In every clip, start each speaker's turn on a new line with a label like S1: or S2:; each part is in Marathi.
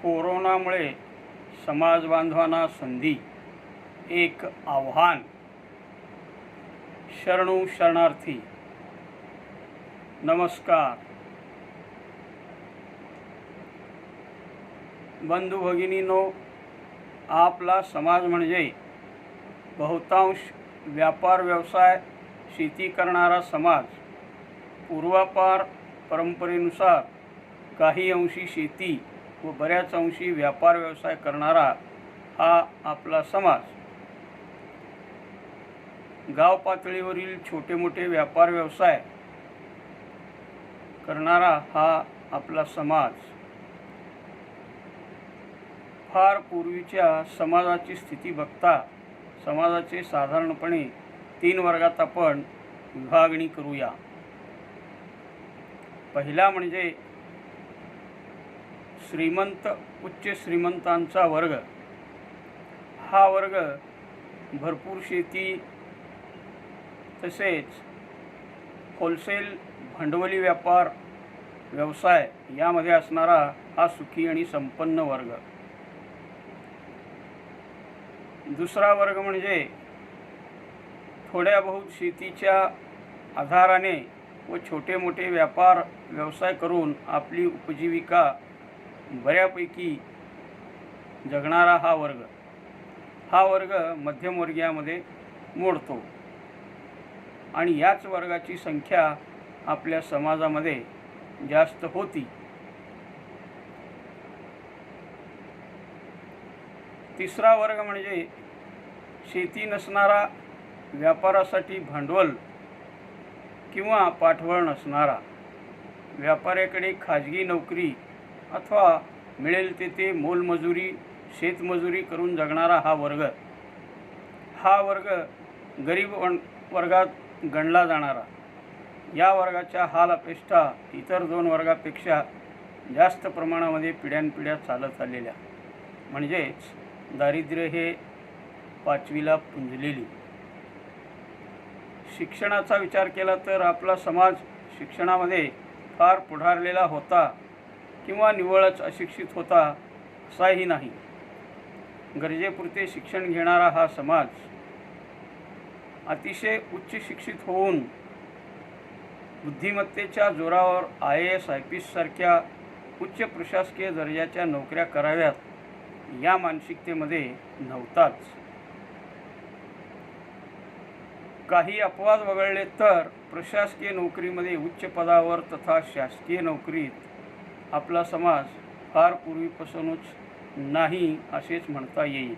S1: कोरोनामुळे समाज बांधवांना संधी, एक आव्हान. शरणू शरणार्थी. नमस्कार बंधू भगिनींनो, आपला समाज म्हणजे बहुतांश व्यापार व्यवसाय शेती करणारा समाज. पूर्वापार परंपरेनुसार काही अंशी शेती व बऱ्याच अंशी व्यापार व्यवसाय करणारा हा आपला समाज. गाव पातळीवरील छोटे मोठे व्यापार व्यवसाय करणारा हा आपला समाज. फार पूर्वीच्या समाजाची स्थिती बघता समाजाचे साधारणपणे 3 वर्गात आपण विभागणी करूया. पहिला म्हणजे श्रीमंत, उच्च श्रीमंतांचा वर्ग. हा वर्ग भरपूर शेती तसेच होलसेल भांडवली व्यापार व्यवसाय यामध्ये असणारा हा सुखी आणि संपन्न वर्ग. दुसरा वर्ग म्हणजे थोड्या बहुत शेतीच्या आधाराने व छोटे मोठे व्यापार व्यवसाय करून आपली उपजीविका बऱ्यापैकी जगणारा हा वर्ग. हा वर्ग मध्यमवर्गीयामध्ये मोडतो आणि याच वर्गाची संख्या आपल्या समाजामध्ये जास्त होती. तिसरा वर्ग म्हणजे शेती नसणारा, व्यापारासाठी भांडवल किंवा पाठबळ नसणारा, व्यापाऱ्याकडे खाजगी नोकरी अथवा मिळेल तेथे मोलमजुरी शेतमजुरी करून जगणारा हा वर्ग. हा वर्ग गरीब वर्गात गणला जाणारा. या वर्गाच्या हाल अपेष्टा इतर 2 वर्गापेक्षा जास्त प्रमाणामध्ये पिढ्यानपिढ्या चालत आलेल्या, म्हणजेच दारिद्र्य हे 5वीला पुंजलेली. शिक्षणाचा विचार केला तर आपला समाज शिक्षणामध्ये फार पुढारलेला होता किंवा निव्वळच अशिक्षित होता असाही नाही. गरजेपुरते शिक्षण घेणारा हा समाज अतिशय उच्च शिक्षित होऊन बुद्धिमत्तेच्या जोरावर IAS IPS सारख्या उच्च प्रशासकीय दर्जाच्या नोकऱ्या कराव्यात या मानसिकतेमध्ये नव्हताच. काही अपवाद वगळले तर प्रशासकीय नोकरीमध्ये उच्च पदावर तथा शासकीय नोकरीत आपला समाज फार पूर्वीपासूनच नाही असेच म्हणता येईल.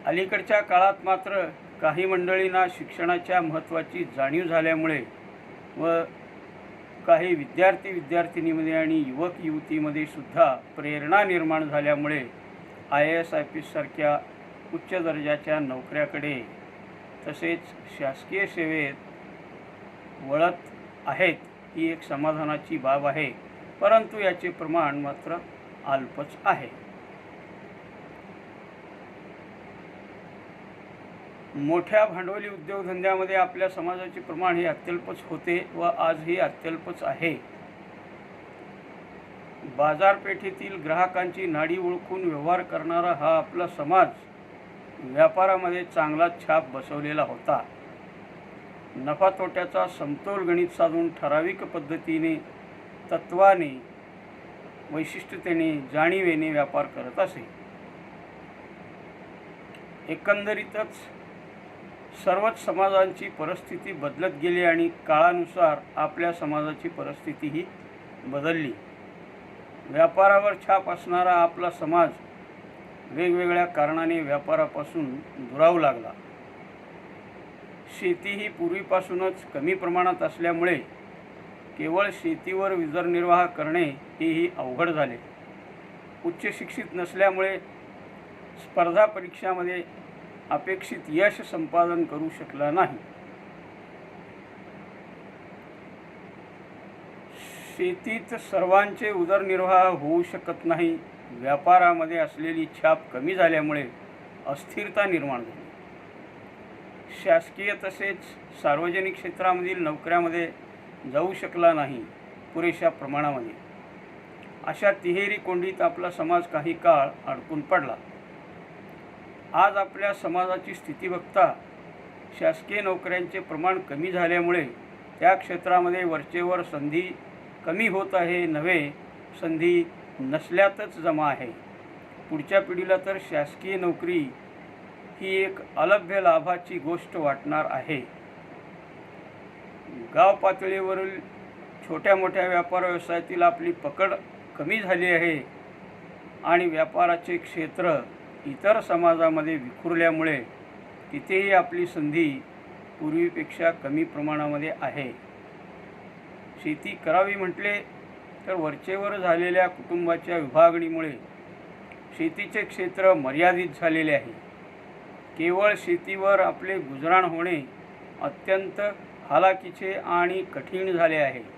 S1: अलीकडच्या काळात मात्र काही मंडळींना शिक्षणाच्या महत्त्वाची जाणीव झाल्यामुळे व काही विद्यार्थिनीमध्ये आणि युवक युवतीमध्ये सुद्धा प्रेरणा निर्माण झाल्यामुळे IAS IPS सारख्या उच्च दर्जाच्या नोकऱ्याकडे तसेच शासकीय सेवेत वळत आहेत. ही एक समाधानाची बाब आहे, परंतु याचे प्रमाण मात्र अल्पच आहे. मोठ्या भांडवली उद्योगधंद्यामध्ये आपल्या समाजाचे प्रमाण हे अत्यल्पच होते व आजही अत्यल्पच आहे. बाजारपेठेतील ग्राहकांची नाडी ओळखून व्यवहार करणारा हा आपला समाज व्यापारामध्ये चांगला छाप बसवलेला होता. नफा तोट्याचा समतोल गणित साधून ठराविक पद्धतीने, तत्वाने, वैशिष्ट्यतेने, जाणीवेने व्यापार करत असे. एकंदरीतच सर्वच समाजांची परिस्थिती बदलत गेली आणि काळानुसार आपल्या समाजाची परिस्थितीही बदलली. व्यापारावर छाप असणारा आपला समाज वेगवेगळ्या कारणाने व्यापारापासून दुरावू लागला. शेती ही पूर्वीपासूनच कमी प्रमाणात असल्यामुळे केवळ शेतीवर उदरनिर्वाह करणे हेही अवघड झाले. उच्च शिक्षित नसल्यामुळे स्पर्धा परीक्षामध्ये अपेक्षित यश संपादन करू शकला नाही. शेतीत सर्वांचे उदरनिर्वाह होऊ शकत नाही. व्यापारामध्ये असलेली छाप कमी झाल्यामुळे अस्थिरता निर्माण झाली. शासकीय तसेच सार्वजनिक क्षेत्रामधील नोकऱ्यामध्ये जाऊ शकला नाही. पुरेशा प्रमाणामध्ये. अशा तिहेरी कोंडीत आपला समाज काही काळ अडकून पडला. आज आपल्या समाजाची स्थिती बघता शासकीय नोकऱ्यांचे प्रमाण कमी झाल्यामुळे त्या क्षेत्रामध्ये वरचेवर संधी कमी होत आहे नव्हे, संधी नसल्यातच जमा आहे. पुढच्या पिढीला तर शासकीय नोकरी ही एक अलभ्य लाभाची गोष्ट वाटणार आहे. गाव पातळीवरील छोट्या मोठ्या व्यापार व्यवसायातील आपली पकड कमी झाली आहे आणि व्यापाराचे क्षेत्र इतर समाजामध्ये विखुरल्यामुळे तिथेही आपली संधी पूर्वीपेक्षा कमी प्रमाणामध्ये आहे. शेती करावी म्हटले तर वरचेवर झालेल्या कुटुंबाच्या विभागणीमुळे शेतीचे क्षेत्र मर्यादित झालेले आहे. केवळ शेतीवर आपले गुजराण होणे अत्यंत हालाकीचे आणि कठीण झाले आहे.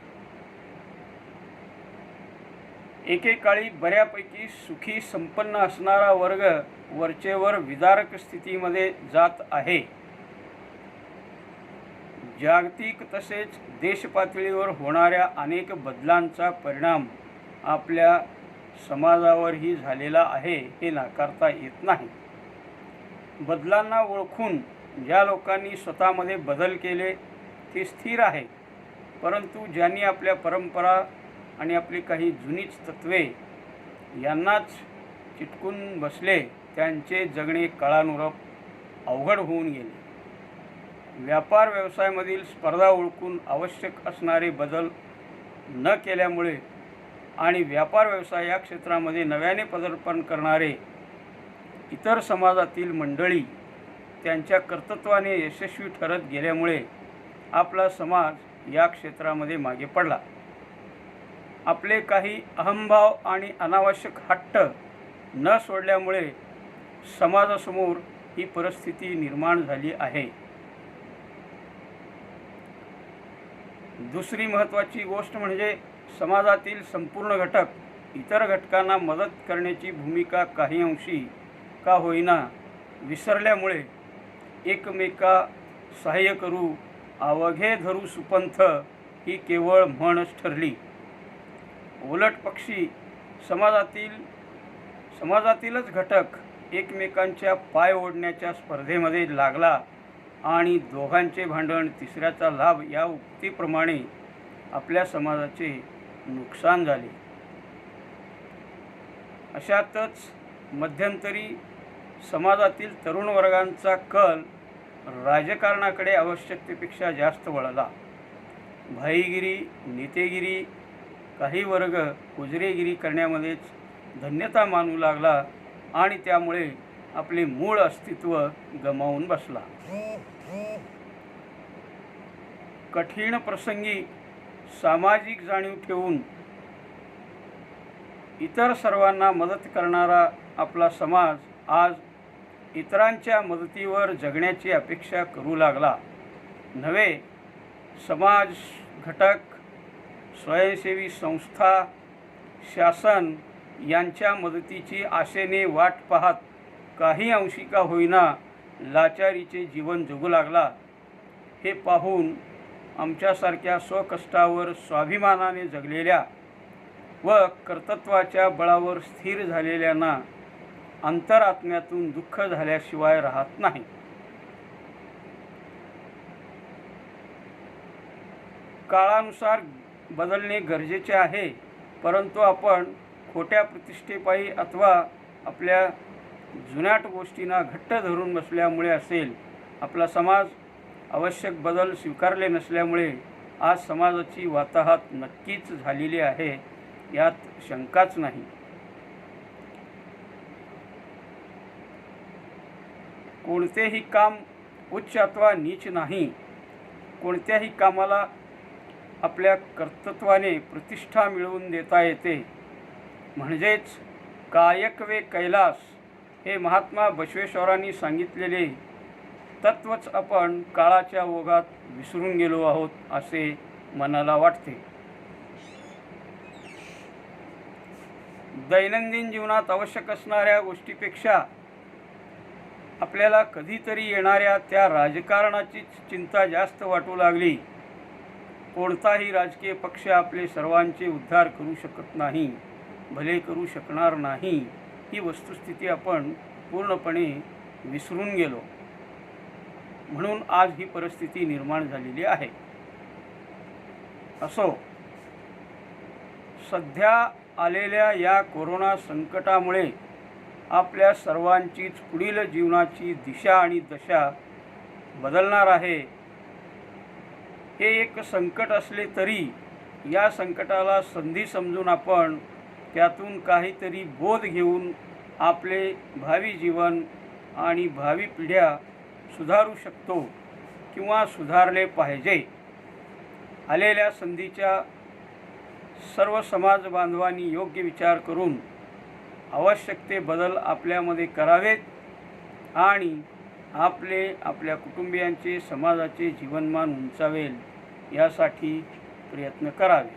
S1: एकेकाळी बऱ्यापैकी सुखी संपन्न असणारा वर्ग वरचेवर विदारक स्थितीमध्ये जात आहे. जागतिक तसेच देशपातळीवर होणाऱ्या अनेक बदलांचा परिणाम आपल्या समाजावरही झालेला आहे, हे नाकारता येत नाही. बदलांना ओळखून ज्या लोकांनी स्वतःमध्ये बदल केले ते स्थिर आहे, परंतु ज्यांनी आपल्या परंपरा आणि आपली काही जुनीच तत्वे यांनाच चिटकून बसले त्यांचे जगणे काळानुरूप अवघड होऊन गेले. व्यापार व्यवसायामधील स्पर्धा ओळखून आवश्यक असणारे बदल न केल्यामुळे आणि व्यापार व्यवसाय या क्षेत्रामध्ये नव्याने पदार्पण करणारे इतर समाजातील मंडळी त्यांच्या कर्तृत्वाने यशस्वी ठरत गेल्यामुळे आपला समाज या क्षेत्रामध्ये मागे पडला. आपले काही अहंभाव आणि अनावश्यक हट्ट न सोडल्यामुळे समाजासमोर ही परिस्थिती निर्माण झाली आहे. दुसरी महत्त्वाची गोष्ट म्हणजे समाजातील संपूर्ण घटक इतर घटकांना मदत करण्याची भूमिका काही अंशी का होईना विसरल्यामुळे एकमेका सहाय्य करू अवघे धरू सुपंथ ही केवळ म्हणच ठरली. उलट पक्षी समाजातीलच घटक एकमेकांच्या पाय ओढण्याच्या स्पर्धेमध्ये लागला आणि दोघांचे भांडण तिसऱ्याचा लाभ या उक्तीप्रमाणे आपल्या समाजाचे नुकसान झाले. अशातच मध्यंतरी समाजातील तरुण वर्गांचा कल राजकारणाकडे आवश्यकतेपेक्षा जास्त वळला. भाईगिरी, नेतेगिरी, काही वर्ग कुजरेगिरी करण्यामध्येच धन्यता मानू लागला आणि त्यामुळे आपले मूळ अस्तित्व गमावून बसला. कठीण प्रसंगी सामाजिक जाणीव ठेवून इतर सर्वांना मदत करणारा आपला समाज आज इतरांच्या मदतीवर जगण्याची अपेक्षा करू लागला नव्हे. समाज घटक, स्वयंसेवी संस्था, शासन यांच्या मदतीची आशेने वाट पाहत काही अंशी का होईना लाचारीचे जीवन जगू लागला. हे पाहून आमच्यासारख्या स्वकष्टावर स्वाभिमानाने जगलेल्या व कर्तृत्वाच्या बळावर स्थिर झालेल्यांना अंतरात्म्यातून दुःख झाल्याशिवाय राहत नाही. काळानुसार बदलणे गरजेचे आहे, परंतु आपण खोट्या प्रतिष्ठेपायी अथवा आपल्या जुन्याट गोष्टींना घट्ट धरून बसल्यामुळे असेल, आपला समाज आवश्यक बदल स्वीकारले नसल्यामुळे आज समाजाची वाताहत नक्कीच झालेली आहे, यात शंकाच नाही. कोणतेही काम उच्च अथवा नीच नाही. कोणत्याही कामाला आपल्या कर्तृत्वाने प्रतिष्ठा मिळवून देता येते. म्हणजेच कायकवे कैलास हे महात्मा बसवेश्वरांनी सांगितलेले तत्वच आपण काळाच्या ओघात विसरून गेलो आहोत असे मनाला वाटते. दैनंदिन जीवनात आवश्यक असणाऱ्या गोष्टीपेक्षा आपल्याला कधीतरी येणाऱ्या त्या राजकारणाचीच चिंता जास्त वाटू लागली कोणताही राजकीय पक्ष आपले सर्वांचे उद्धार करू शकत नाही, भले करू शकणार नाही, ही वस्तुस्थिती आपण पूर्णपणे विसरून गेलो. म्हणून आज ही परिस्थिती निर्माण झालेली आहे. असो, सध्या आलेल्या या कोरोना संकटामुळे आपल्या सर्वांचीच पुढील जीवनाची दिशा आणि दशा बदलणार आहे. हे एक संकट असले तरी या संकटाला संधी समजून आपण त्यातून काहीतरी बोध घेऊन आपले भावी जीवन आणि भावी पिढ्या सुधारू शकतो किंवा सुधारले पाहिजे. आलेल्या संधीच्या सर्व समाज बांधवांनी योग्य विचार करून आवश्यक ते बदल आपल्यामध्ये करावेत आणि आपल्या कुटुंबियांचे, समाजाचे जीवनमान उंचावेल यासाठी प्रयत्न करावे.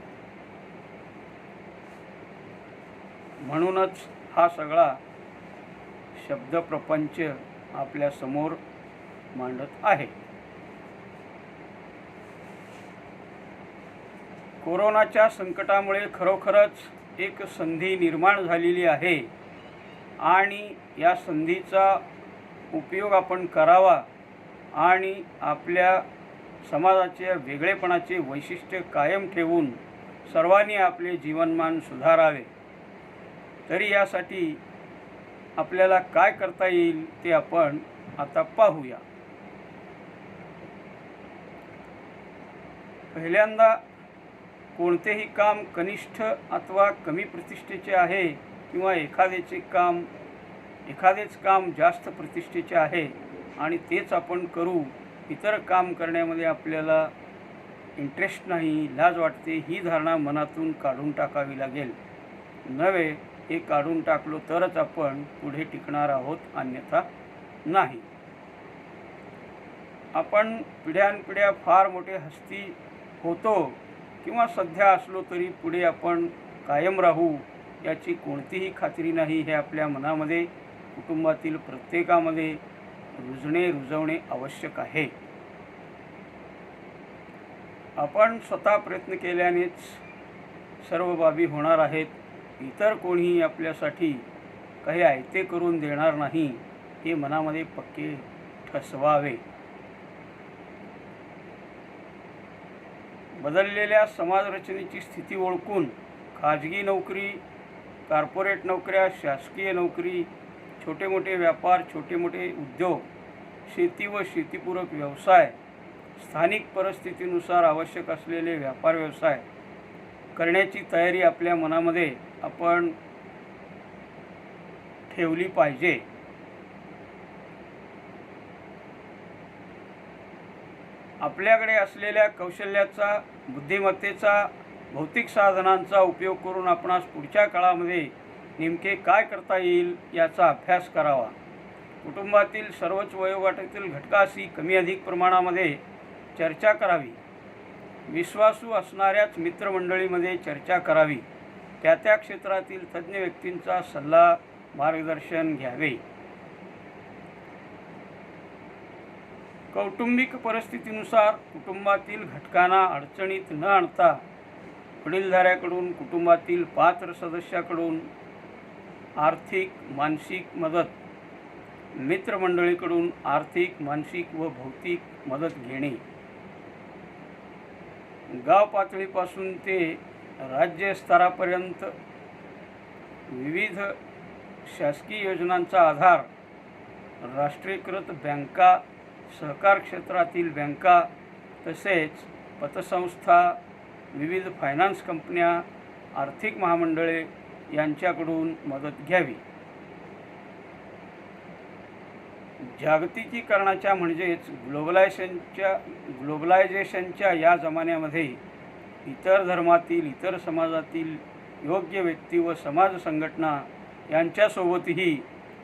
S1: म्हणूनच हा सगळा शब्दप्रपंच आपल्यासमोर मांडत आहे. कोरोनाच्या संकटामुळे खरोखरच एक संधी निर्माण झालेली आहे आणि या संधीचा उपयोग आपण करावा आणि आपल्या समाजाच्या वेगळेपणाचे वैशिष्ट्य कायम ठेवून सर्वांनी आपले जीवनमान सुधारावे. तरी यासाठी आपल्याला काय करता येईल ते आपण आता पाहूया. पहिल्यांदा, कोणतेही काम कनिष्ठ अथवा कमी प्रतिष्ठेचे आहे किंवा एखादेच काम जास्त प्रतिष्ठेचे आहे आणि तेच आपण करू, इतर काम करण्यामध्ये आपल्याला इंटरेस्ट नाही, लाज वाटते, ही धारणा मनातून काढून टाकावी लागेल. नव्हे, हे काढून टाकलो तरच आपण पुढे टिकणार आहोत, अन्यथा नाही. आपण पिढ्यानपिढ्या फार मोठे हस्ती होतो किंवा सध्या असलो तरी पुढे आपण कायम राहू याची कोणतीही खात्री नाही. हे आपल्या मनामध्ये, कुटुंबातील प्रत्येकामध्ये रुजवणे आवश्यक आहे. आपण स्वतः प्रयत्न केल्यानेच सर्व बाबी होणार आहेत. इतर कोणीही आपल्यासाठी काही आयते करून देणार नाही, हे मनामध्ये पक्के ठसवावे. बदललेल्या समाजरचनेची स्थिती ओळखून खाजगी नोकरी, कॉर्पोरेट नोकऱ्या, शासकीय नोकरी, छोटे मोठे व्यापार, छोटे मोठे उद्योग, शेती व शेतीपूरक व्यवसाय, स्थानिक परिस्थितीनुसार आवश्यक असलेले व्यापार व्यवसाय करण्याची तयारी आपल्या मनामध्ये आपण ठेवली पाहिजे. आपल्याकडे असलेल्या कौशल्याचा, बुद्धिमत्तेचा, भौतिक साधनांचा उपयोग करून आपणास पुढच्या काळामध्ये नेमके काय करता येईल याचा अभ्यास करावा. कुटुंबातील सर्वच वयोगटातील घटकाशी कमी अधिक प्रमाणामध्ये चर्चा करावी. विश्वासू असणाऱ्याच मित्रमंडळीमध्ये चर्चा करावी. त्या क्षेत्रातील तज्ज्ञ व्यक्तींचा सल्ला, मार्गदर्शन घ्यावे. कौटुंबिक परिस्थितीनुसार कुटुंबातील घटकांना अडचणीत न आणता वडीलधाऱ्याकडून, कुटुंबातील पात्र सदस्याकडून आर्थिक, मानसिक मदत, मित्रमंडळीकडून आर्थिक, मानसिक व भौतिक मदत घेणे. गाव पातळीपासून ते राज्य स्तरापर्यंत विविध शासकीय योजनांचा आधार, राष्ट्रीयकृत बँका, सहकार क्षेत्रातील बँका, तसेच पतसंस्था, विविध फायनान्स कंपन्या, आर्थिक महामंडळे यांच्याकडून मदत घ्यावी. जागतिकीकरणाच्या म्हणजेच ग्लोबलायझेशनच्या या जमान्यामध्ये इतर धर्मातील, इतर समाजातील योग्य व्यक्ती व समाज संघटना यांच्यासोबतही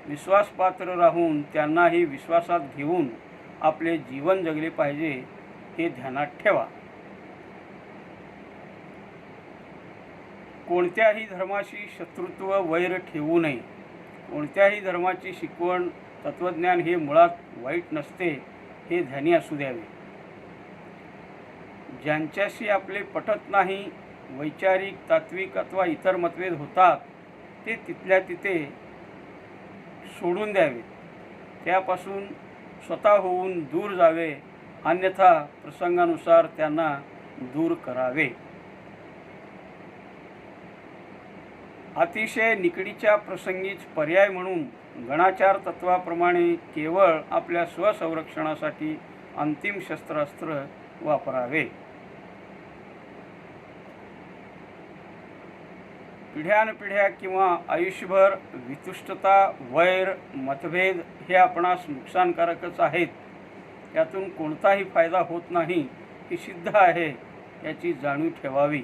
S1: विश्वासपात्र राहून त्यांनाही विश्वासात घेऊन आपले जीवन जगले पाहिजे, हे ध्यानात ठेवा. कोणत्याही धर्माशी शत्रुत्व, वैर ठेवू नये. कोणत्याही धर्माची शिकवण, तत्त्वज्ञान हे मुळात वाईट नसते, हे ध्यानी असू द्यावे. ज्यांच्याशी आपले पटत नाही, वैचारिक, तात्विक अथवा इतर मतभेद होतात, ते तिथल्या तिथे सोडून द्यावे, त्यापासून स्वतः होऊन दूर जावे, अन्यथा प्रसंगानुसार त्यांना दूर करावे. अतिशय निकडीच्या प्रसंगीच पर्याय म्हणून गणाचार तत्वाप्रमाणे केवळ आपल्या स्वसंरक्षणासाठी अंतिम शस्त्रास्त्र वापरावे. पिढ्यानपिढ्या किंवा आयुष्यभर वितुष्टता, वैर, मतभेद हे आपणास नुकसानकारकच आहेत. त्यातून कोणताही फायदा होत नाही हे सिद्ध आहे, याची जाणीव ठेवावी.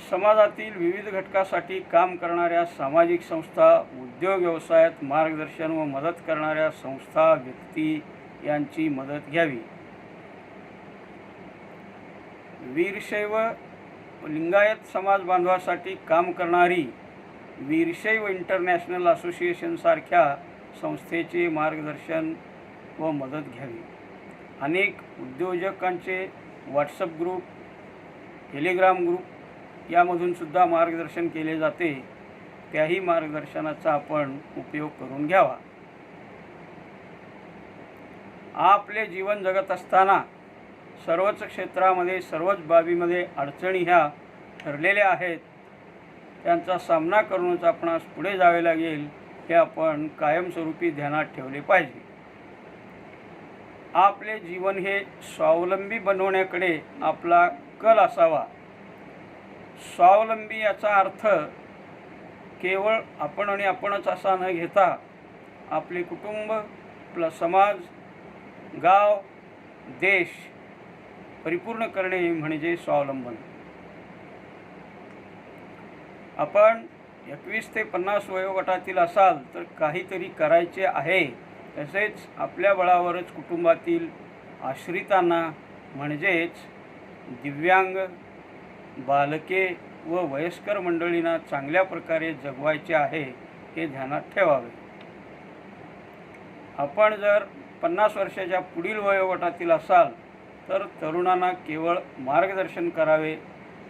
S1: समाजातील विविध घटकासाठी काम करणाऱ्या सामाजिक संस्था, उद्योग व्यवसायात मार्गदर्शन व मदत करणाऱ्या संस्था, व्यक्ती यांची मदत घ्यावी. वीरशैव लिंगायत समाज बांधवासाठी काम करणारी वीरशैव इंटरनॅशनल असोसिएशन सारख्या संस्थेचे मार्गदर्शन व मदत घ्यावी. अनेक उद्योजकांचे व्हॉट्सअप ग्रुप, टेलिग्राम ग्रुप यामधून सुद्धा मार्गदर्शन केले जाते. त्याही मार्गदर्शनाचा आपण उपयोग करून घ्यावा. आपले जीवन जगत असताना सर्वच क्षेत्रामध्ये, सर्वच बाबीमध्ये अडचणी ह्या ठरलेल्या आहेत. त्यांचा सामना करूनच आपणास पुढे जावे लागेल, हे आपण कायमस्वरूपी ध्यानात ठेवले पाहिजे. आपले जीवन हे स्वावलंबी बनवण्याकडे आपला कल असावा. स्वावलंबी याचा अर्थ केवळ आपण आणि आपणच असा न घेता आपले कुटुंब, आपला समाज, गाव, देश परिपूर्ण करणे म्हणजे स्वावलंबन. आपण 21 ते 50 वयोगटातील असाल तर काहीतरी करायचे आहे. तसेच आपल्या बळावरच कुटुंबातील आश्रितांना म्हणजेच दिव्यांग, बालके व वयस्कर मंडळींना चांगल्या प्रकारे जगवायचे आहे, हे ध्यानात ठेवावे. आपण जर 50 वर्षाच्या पुढील वयोगटातील असाल तर तरुणांना केवळ मार्गदर्शन करावे.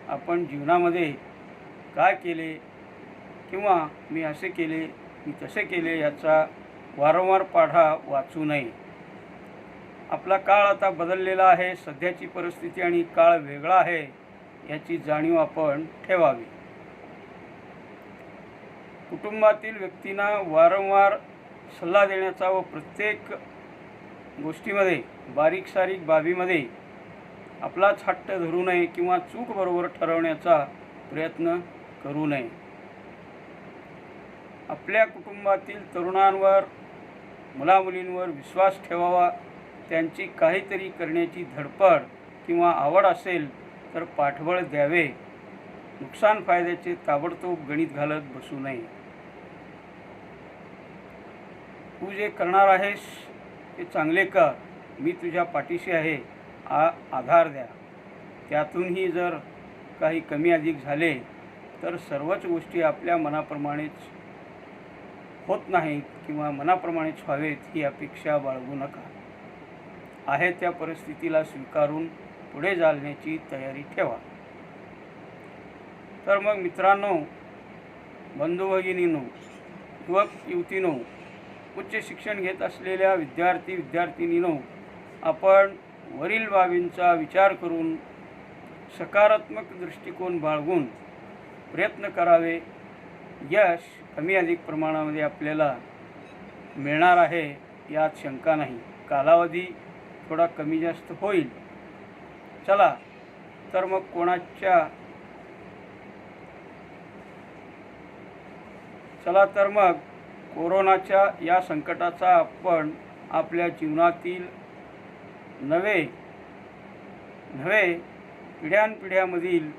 S1: आपण जीवनामध्ये काय केले किंवा मी असे केले, मी तसे केले याचा वारंवार पाढा वाचू नये. आपला काळ आता बदललेला आहे. सध्याची परिस्थिती आणि काळ वेगळा आहे, याची जाणीव आपण ठेवावी. कुटुंबातील व्यक्तींना वारंवार सल्ला देण्याचा व प्रत्येक गोष्टीमध्ये, बारीक सारीक बाबीमध्ये आपलाच हट्ट धरू नये किंवा चूक बरोबर ठरवण्याचा प्रयत्न करू नये. आपल्या कुटुंबातील तरुणांवर, मुलामुलींवर विश्वास ठेवावा. त्यांची काहीतरी करण्याची धडपड किंवा आवड असेल तर पाठबळ द्यावे. नुकसान फायद्याचे ताबडतोब गणित घालत बसू नये. तू जे करणार आहेस ते चांगले कर, मी तुझ्या पाठीशी आहे, आधार द्या. त्यातूनही जर काही कमी अधिक झाले तर सर्वच गोष्टी आपल्या मनाप्रमाणेच होत नाहीत किंवा मनाप्रमाणेच व्हावेत ही अपेक्षा बाळगू नका. आहे त्या परिस्थितीला स्वीकारून पुढे चालण्याची तयारी ठेवा. तर मग मित्रांनो, बंधू भगिनींनो, युवक युवतींनो, उच्च शिक्षण घेत असलेल्या विद्यार्थी विद्यार्थिनींनो, आपण वरील बाबींचा विचार करून सकारात्मक दृष्टिकोन बाळगून प्रयत्न करावे. यश कमी अधिक प्रमाणामध्ये आपल्याला मिळणार आहे, यात शंका नाही. कालावधी थोडा कमी जास्त होईल. चला तर मग कोरोनाच्या या संकटाचा आपण आपल्या जीवनातील नव्हे पिढ्यानपिढ्यामधील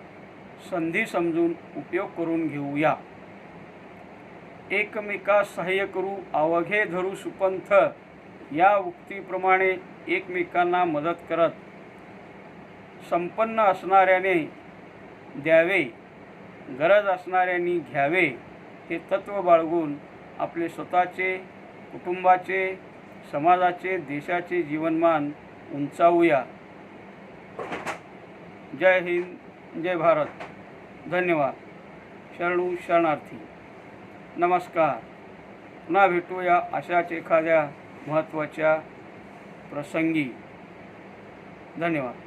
S1: संधी समजून उपयोग करून घेऊया. एकमेकास सहाय्य करू, अवघे धरू सुपंथ या उक्तीप्रमाणे एकमेकांना मदत करत संपन्न असणाऱ्याने द्यावे, गरज असणाऱ्यांनी घ्यावे, हे तत्त्व बाळगून आपले स्वतःचे, कुटुंबाचे, समाजाचे देशाचे जीवनमान उंचावूया। जय हिंद, जय भारत, धन्यवाद। शरणू शरणार्थी, नमस्कार। पुन्हा भेटूया अशाच एखाद्या महत्त्वाच्या प्रसंगी। धन्यवाद।